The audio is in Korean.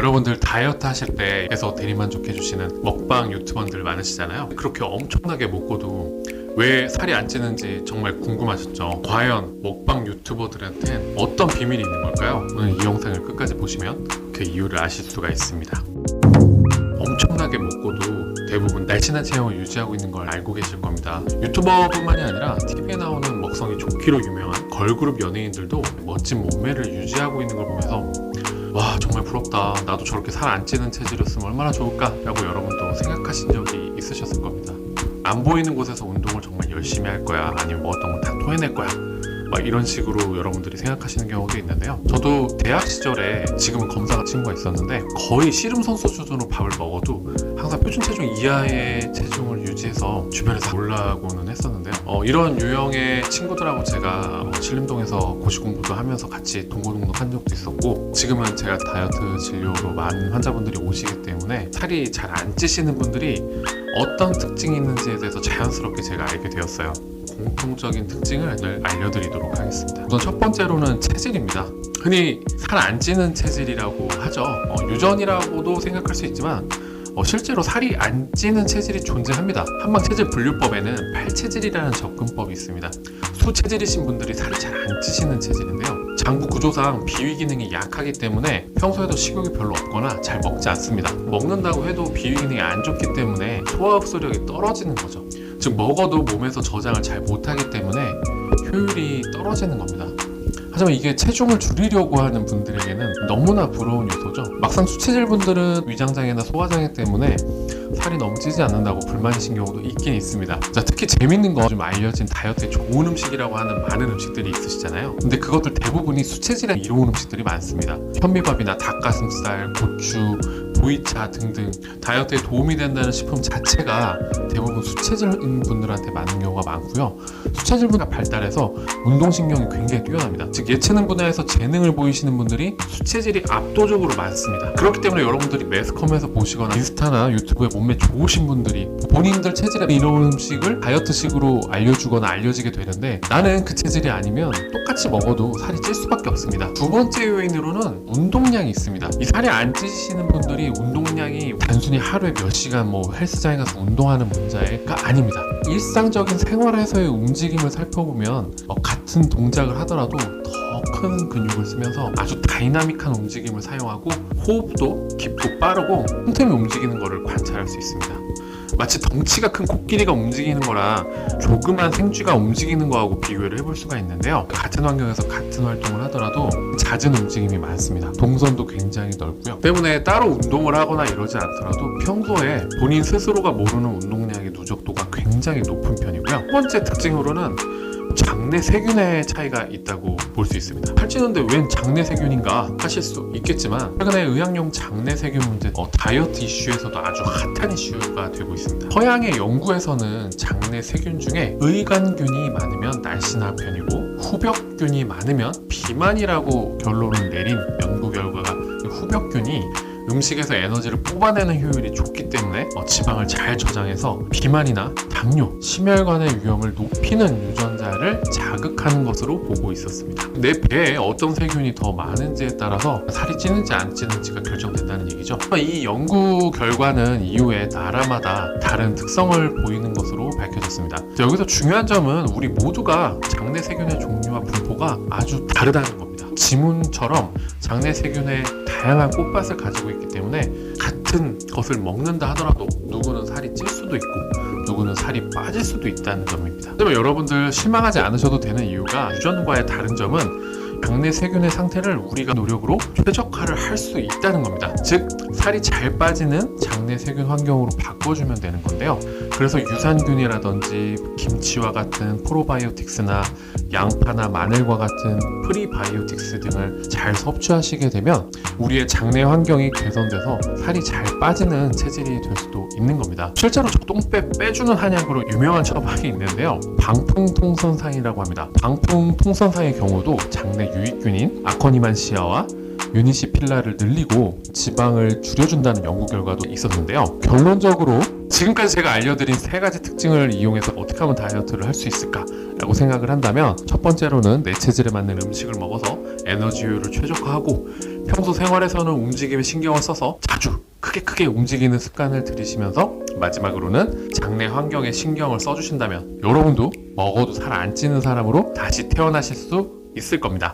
여러분들 다이어트 하실 때에서 대리만족해 주시는 먹방 유튜버들 많으시잖아요. 그렇게 엄청나게 먹고도 왜 살이 안 찌는지 정말 궁금하셨죠? 과연 먹방 유튜버들한테는 어떤 비밀이 있는 걸까요? 오늘 이 영상을 끝까지 보시면 그 이유를 아실 수가 있습니다. 엄청나게 먹고도 대부분 날씬한 체형을 유지하고 있는 걸 알고 계실 겁니다. 유튜버뿐만이 아니라 TV에 나오는 먹성이 좋기로 유명한 걸그룹 연예인들도 멋진 몸매를 유지하고 있는 걸 보면서 와, 정말 부럽다, 나도 저렇게 살 안 찌는 체질이었으면 얼마나 좋을까 라고 여러분도 생각하신 적이 있으셨을 겁니다. 안 보이는 곳에서 운동을 정말 열심히 할 거야, 아니면 뭐 어떤 걸 다 토해낼 거야, 막 이런 식으로 여러분들이 생각하시는 경우도 있는데요. 저도 대학 시절에, 지금은 검사가 친구가 있었는데, 거의 씨름 선수 수준으로 밥을 먹어도 항상 표준 체중 이하의 체중을 유지해서 주변에서 올라오고는 했었는데요. 이런 유형의 친구들하고 제가 신림동에서 고시 공부도 하면서 같이 동고동락 한 적도 있었고, 지금은 제가 다이어트 진료로 많은 환자분들이 오시기 때문에 살이 잘 안 찌시는 분들이 어떤 특징이 있는지에 대해서 자연스럽게 제가 알게 되었어요. 공통적인 특징을 알려드리도록 하겠습니다. 우선 첫 번째로는 체질입니다. 흔히 살 안 찌는 체질이라고 하죠. 유전이라고도 생각할 수 있지만 실제로 살이 안 찌는 체질이 존재합니다. 한방체질 분류법에는 팔체질이라는 접근법이 있습니다. 수체질이신 분들이 살이 잘 안 찌시는 체질인데요. 장부 구조상 비위 기능이 약하기 때문에 평소에도 식욕이 별로 없거나 잘 먹지 않습니다. 먹는다고 해도 비위 기능이 안 좋기 때문에 소화 흡수력이 떨어지는 거죠. 즉, 먹어도 몸에서 저장을 잘 못하기 때문에 효율이 떨어지는 겁니다. 하지만 이게 체중을 줄이려고 하는 분들에게는 너무나 부러운 요소죠. 막상 수체질 분들은 위장장애나 소화장애 때문에 살이 너무 찌지 않는다고 불만이신 경우도 있긴 있습니다. 자, 특히 재밌는 거, 좀 알려진 다이어트에 좋은 음식이라고 하는 많은 음식들이 있으시잖아요. 근데 그것들 대부분이 수체질에 이로운 음식들이 많습니다. 현미밥이나 닭가슴살, 고추, 보이차 등등 다이어트에 도움이 된다는 식품 자체가 대부분 수체질인 분들한테 맞는 경우가 많고요. 수체질 분야가 발달해서 운동신경이 굉장히 뛰어납니다. 즉, 예체능 분야에서 재능을 보이시는 분들이 수체질이 압도적으로 많습니다. 그렇기 때문에 여러분들이 매스컴에서 보시거나 인스타나 유튜브에 몸매 좋으신 분들이 본인들 체질에 이로운 음식을 다이어트식으로 알려주거나 알려지게 되는데, 나는 그 체질이 아니면 똑같이 먹어도 살이 찔 수밖에 없습니다. 두 번째 요인으로는 운동량이 있습니다. 이 살이 안 찌시는 분들이 운동량이 단순히 하루에 몇 시간 헬스장에 가서 운동하는 문제가 아닙니다. 일상적인 생활에서의 움직임을 살펴보면 같은 동작을 하더라도 더 큰 근육을 쓰면서 아주 다이나믹한 움직임을 사용하고 호흡도 깊고 빠르고 틈틈이 움직이는 것을 관찰할 수 있습니다. 마치 덩치가 큰 코끼리가 움직이는 거랑 조그만 생쥐가 움직이는 거하고 비교를 해볼 수가 있는데요. 같은 환경에서 같은 활동을 하더라도 잦은 움직임이 많습니다. 동선도 굉장히 넓고요. 때문에 따로 운동을 하거나 이러지 않더라도 평소에 본인 스스로가 모르는 운동량의 누적도가 굉장히 높은 편이고요. 첫 번째 특징으로는 장내 세균의 차이가 있다고 볼 수 있습니다. 살찌는데 웬 장내 세균인가 하실 수 있겠지만, 최근에 의학용 장내 세균 문제 다이어트 이슈에서도 아주 핫한 이슈가 되고 있습니다. 서양의 연구에서는 장내 세균 중에 의관균이 많으면 날씬한 편이고 후벽균이 많으면 비만이라고 결론을 내린 연구 결과가, 후벽균이 음식에서 에너지를 뽑아내는 효율이 좋기 때문에 지방을 잘 저장해서 비만이나 당뇨, 심혈관의 위험을 높이는 유전자를 자극하는 것으로 보고 있었습니다. 내 배에 어떤 세균이 더 많은지에 따라서 살이 찌는지 안 찌는지가 결정된다는 얘기죠. 이 연구 결과는 이후에 나라마다 다른 특성을 보이는 것으로 밝혀졌습니다. 여기서 중요한 점은 우리 모두가 장내 세균의 종류와 분포가 아주 다르다는 겁니다. 지문처럼 장내 세균의 다양한 꽃밭을 가지고 있기 때문에 같은 것을 먹는다 하더라도 누구는 살이 찔 수도 있고 누구는 살이 빠질 수도 있다는 점입니다. 하지만 여러분들 실망하지 않으셔도 되는 이유가, 유전과의 다른 점은 장내 세균의 상태를 우리가 노력으로 최적화를 할 수 있다는 겁니다. 즉, 살이 잘 빠지는 장내 세균 환경으로 바꿔주면 되는 건데요. 그래서 유산균이라든지 김치와 같은 프로바이오틱스나 양파나 마늘과 같은 프리바이오틱스 등을 잘 섭취하시게 되면 우리의 장내 환경이 개선돼서 살이 잘 빠지는 체질이 될 수도 있는 겁니다. 실제로 똥배 빼주는 한약으로 유명한 처방이 있는데요. 방풍통선상이라고 합니다. 방풍통선상의 경우도 장내 유익균인 아코니만시아와 유니시필라를 늘리고 지방을 줄여준다는 연구 결과도 있었는데요. 결론적으로 지금까지 제가 알려드린 세 가지 특징을 이용해서 어떻게 하면 다이어트를 할 수 있을까 라고 생각을 한다면, 첫 번째로는 내 체질에 맞는 음식을 먹어서 에너지 효율을 최적화하고 평소 생활에서는 움직임에 신경을 써서 자주 크게 움직이는 습관을 들이시면서 마지막으로는 장내 환경에 신경을 써주신다면 여러분도 먹어도 살 안 찌는 사람으로 다시 태어나실 수 있을 겁니다.